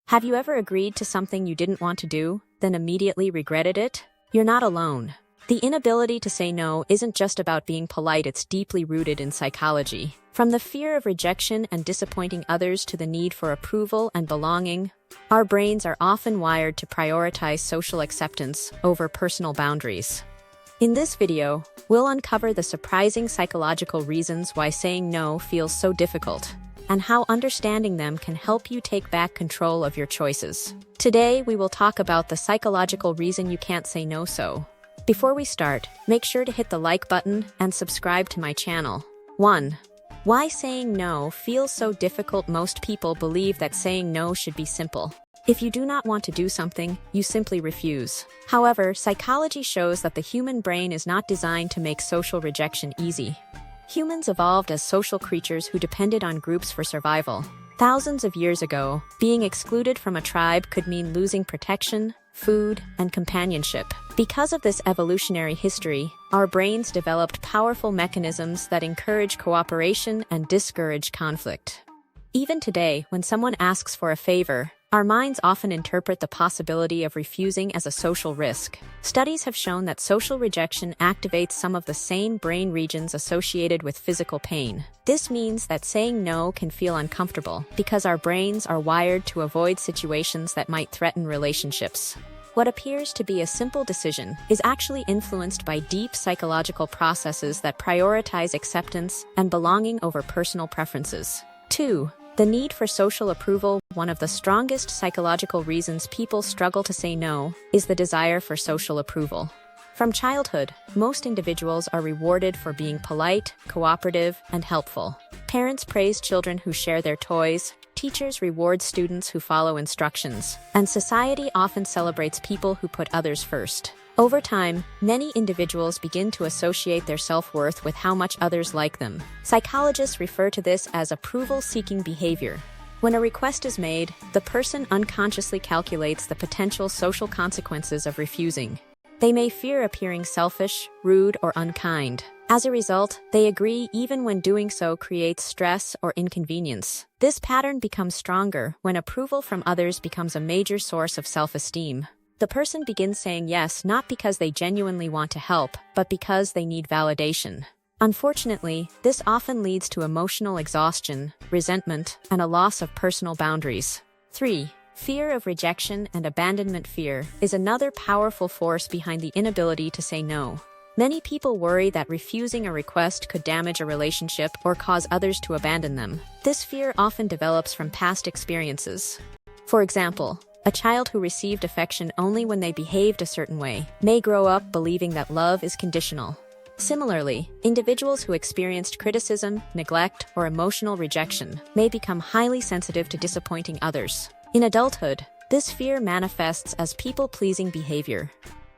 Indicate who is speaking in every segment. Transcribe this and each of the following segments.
Speaker 1: Have you ever agreed to something you didn't want to do, then immediately regretted it? You're not alone. The inability to say no isn't just about being polite, it's deeply rooted in psychology. From the fear of rejection and disappointing others to the need for approval and belonging, our brains are often wired to prioritize social acceptance over personal boundaries. In this video, we'll uncover the surprising psychological reasons why saying no feels so difficult, and how understanding them can help you take back control of your choices. Today, we will talk about the psychological reason you can't say no. Before we start, make sure to hit the like button and subscribe to my channel. 1. Why saying no feels so difficult? Most people believe that saying no should be simple. If you do not want to do something, you simply refuse. However, psychology shows that the human brain is not designed to make social rejection easy. Humans evolved as social creatures who depended on groups for survival. Thousands of years ago, being excluded from a tribe could mean losing protection, food, and companionship. Because of this evolutionary history, our brains developed powerful mechanisms that encourage cooperation and discourage conflict. Even today, when someone asks for a favor, our minds often interpret the possibility of refusing as a social risk. Studies have shown that social rejection activates some of the same brain regions associated with physical pain. This means that saying no can feel uncomfortable because our brains are wired to avoid situations that might threaten relationships. What appears to be a simple decision is actually influenced by deep psychological processes that prioritize acceptance and belonging over personal preferences. 2. The need for social approval. One of the strongest psychological reasons people struggle to say no is the desire for social approval. From childhood, most individuals are rewarded for being polite, cooperative, and helpful. Parents praise children who share their toys, teachers reward students who follow instructions, and society often celebrates people who put others first. Over time, many individuals begin to associate their self-worth with how much others like them. Psychologists refer to this as approval-seeking behavior. When a request is made, the person unconsciously calculates the potential social consequences of refusing. They may fear appearing selfish, rude, or unkind. As a result, they agree even when doing so creates stress or inconvenience. This pattern becomes stronger when approval from others becomes a major source of self-esteem. The person begins saying yes not because they genuinely want to help, but because they need validation. Unfortunately, this often leads to emotional exhaustion, resentment, and a loss of personal boundaries. 3. Fear of rejection and abandonment. Fear is another powerful force behind the inability to say no. Many people worry that refusing a request could damage a relationship or cause others to abandon them. This fear often develops from past experiences. For example, a child who received affection only when they behaved a certain way may grow up believing that love is conditional. Similarly, individuals who experienced criticism, neglect, or emotional rejection may become highly sensitive to disappointing others. In adulthood, this fear manifests as people-pleasing behavior.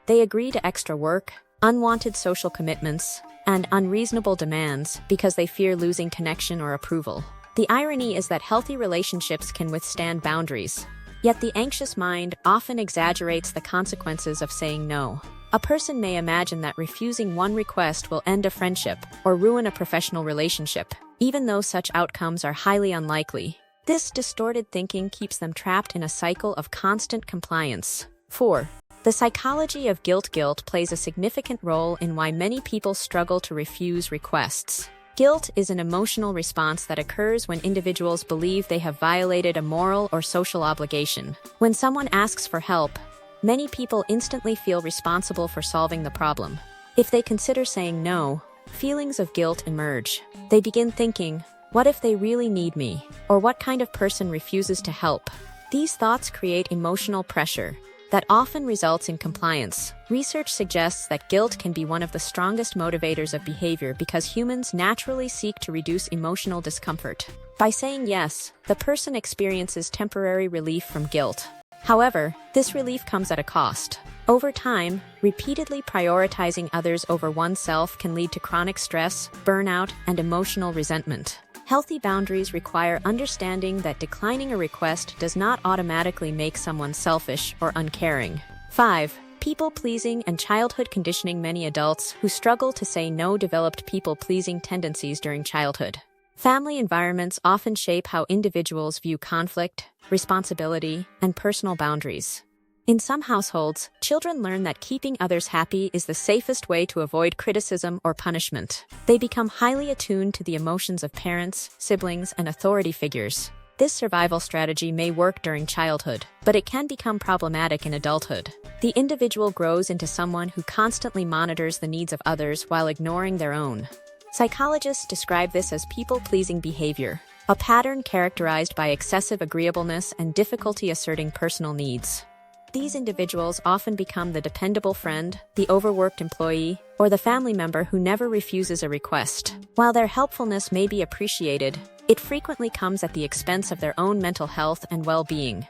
Speaker 1: They agree to extra work, unwanted social commitments, and unreasonable demands because they fear losing connection or approval. The irony is that healthy relationships can withstand boundaries. Yet the anxious mind often exaggerates the consequences of saying no. A person may imagine that refusing one request will end a friendship or ruin a professional relationship, even though such outcomes are highly unlikely. This distorted thinking keeps them trapped in a cycle of constant compliance. 4. The psychology of guilt. Guilt plays a significant role in why many people struggle to refuse requests. Guilt is an emotional response that occurs when individuals believe they have violated a moral or social obligation. When someone asks for help, many people instantly feel responsible for solving the problem. If they consider saying no, feelings of guilt emerge. They begin thinking, what if they really need me? Or what kind of person refuses to help? These thoughts create emotional pressure that often results in compliance. Research suggests that guilt can be one of the strongest motivators of behavior because humans naturally seek to reduce emotional discomfort. By saying yes, the person experiences temporary relief from guilt. However, this relief comes at a cost. Over time, repeatedly prioritizing others over oneself can lead to chronic stress, burnout, and emotional resentment. Healthy boundaries require understanding that declining a request does not automatically make someone selfish or uncaring. 5. People-pleasing and childhood conditioning. Many adults who struggle to say no developed people-pleasing tendencies during childhood. Family environments often shape how individuals view conflict, responsibility, and personal boundaries. In some households, children learn that keeping others happy is the safest way to avoid criticism or punishment. They become highly attuned to the emotions of parents, siblings, and authority figures. This survival strategy may work during childhood, but it can become problematic in adulthood. The individual grows into someone who constantly monitors the needs of others while ignoring their own. Psychologists describe this as people-pleasing behavior, a pattern characterized by excessive agreeableness and difficulty asserting personal needs. These individuals often become the dependable friend, the overworked employee, or the family member who never refuses a request. While their helpfulness may be appreciated, it frequently comes at the expense of their own mental health and well-being.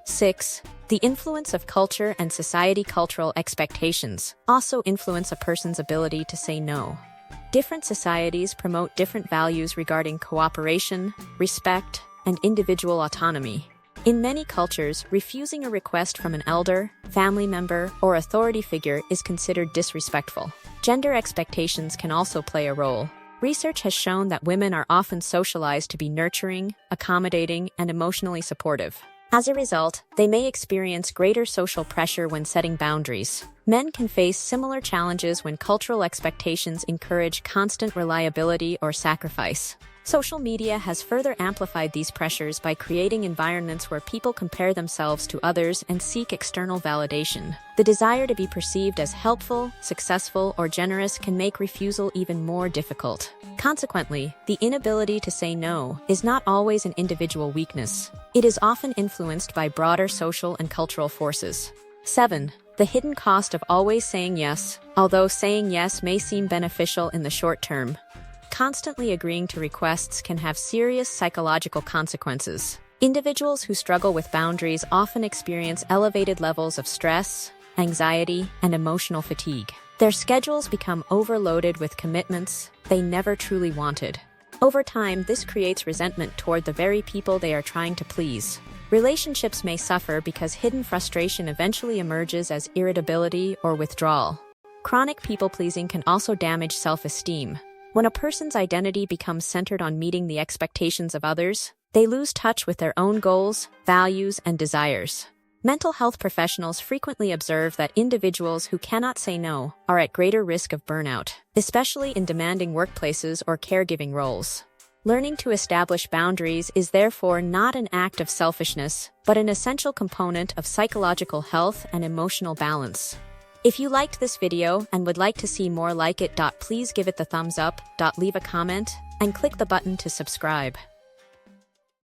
Speaker 1: 6. The influence of culture and society. Cultural expectations also influence a person's ability to say no. Different societies promote different values regarding cooperation, respect, and individual autonomy. In many cultures, refusing a request from an elder, family member, or authority figure is considered disrespectful. Gender expectations can also play a role. Research has shown that women are often socialized to be nurturing, accommodating, and emotionally supportive. As a result, they may experience greater social pressure when setting boundaries. Men can face similar challenges when cultural expectations encourage constant reliability or sacrifice. Social media has further amplified these pressures by creating environments where people compare themselves to others and seek external validation. The desire to be perceived as helpful, successful, or generous can make refusal even more difficult. Consequently, the inability to say no is not always an individual weakness. It is often influenced by broader social and cultural forces. 7. The hidden cost of always saying yes. Although saying yes may seem beneficial in the short term, constantly agreeing to requests can have serious psychological consequences. Individuals who struggle with boundaries often experience elevated levels of stress, anxiety, and emotional fatigue. Their schedules become overloaded with commitments they never truly wanted. Over time, this creates resentment toward the very people they are trying to please. Relationships may suffer because hidden frustration eventually emerges as irritability or withdrawal. Chronic people-pleasing can also damage self-esteem. When a person's identity becomes centered on meeting the expectations of others, they lose touch with their own goals, values, and desires. Mental health professionals frequently observe that individuals who cannot say no are at greater risk of burnout, especially in demanding workplaces or caregiving roles. Learning to establish boundaries is therefore not an act of selfishness, but an essential component of psychological health and emotional balance. If you liked this video and would like to see more like it, please give it the thumbs up, leave a comment, and click the button to subscribe.